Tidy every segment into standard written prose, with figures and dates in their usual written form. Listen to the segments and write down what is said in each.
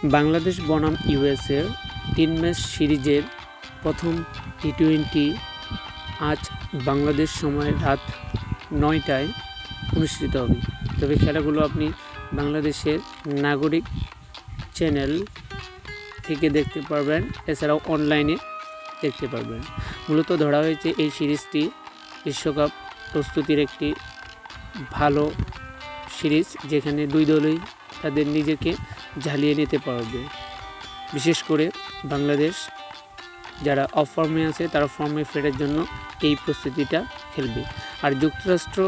বাংলাদেশ বনাম ইউএসএর 3 ম্যাচ সিরিজের প্রথম টি-20 আজ বাংলাদেশ সময় রাত 9টায় অনুষ্ঠিত হবে। তবে খেলাগুলো আপনি বাংলাদেশের নাগরিক চ্যানেল থেকে দেখতে পারবেন, এছাড়াও অনলাইনে দেখতে পারবেন। মূলত ধরা হয়েছে এই সিরিজটি বিশ্বকাপ প্রস্তুতির একটি ভালো সিরিজ, যেখানে দুই দলই তাদের নিজেকে ঝালিয়ে নিতে পারবে। বিশেষ করে বাংলাদেশ যারা অফ ফর্মে আছে তারা ফর্মে ফেরার জন্য এই প্রস্তুতিটা খেলবে। আর যুক্তরাষ্ট্র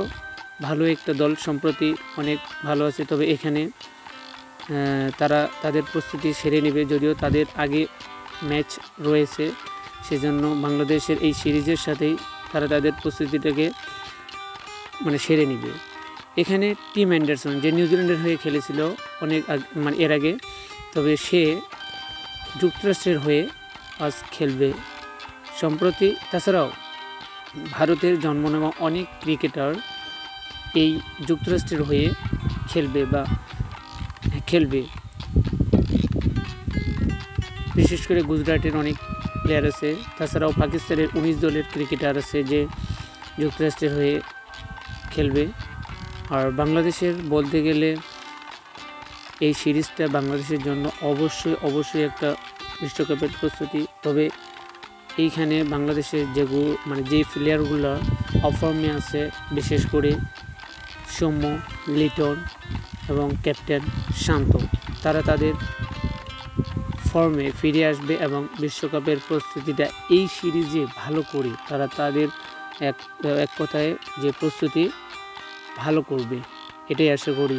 ভালো একটা দল, সম্প্রতি অনেক ভালো আছে, তবে এখানে তারা তাদের প্রস্তুতি সেরে নেবে, যদিও তাদের আগে ম্যাচ রয়েছে। সেজন্য বাংলাদেশের এই সিরিজের সাথেই তারা তাদের প্রস্তুতিটাকে সেরে নেবে। এখানে টিম অ্যান্ডারসন, যে নিউজিল্যান্ডের হয়ে খেলেছিল অনেক এর আগে, তবে সে যুক্তরাষ্ট্রের হয়ে আজ খেলবে সম্প্রতি। তাছাড়াও ভারতের জন্ম নেওয়া অনেক ক্রিকেটার এই যুক্তরাষ্ট্রের হয়ে খেলবে। বিশেষ করে গুজরাটের অনেক প্লেয়ার আছে, তাছাড়াও পাকিস্তানের 19 দলের ক্রিকেটার আছে যে যুক্তরাষ্ট্রের হয়ে খেলবে। আর বাংলাদেশের বলতে গেলে এই সিরিজটা বাংলাদেশের জন্য অবশ্যই একটা বিশ্বকাপের প্রস্তুতি। তবে এইখানে বাংলাদেশের যে প্লেয়ারগুলো অফ ফর্মে আছে, বিশেষ করে সৌম্য, লিটন এবং ক্যাপ্টেন শান্ত, তারা তাদের ফর্মে ফিরে আসবে এবং বিশ্বকাপের প্রস্তুতিটা এই সিরিজে ভালো করে তারা তাদের এক কথায় যে প্রস্তুতি ভালো করবে, এটাই আশা করি।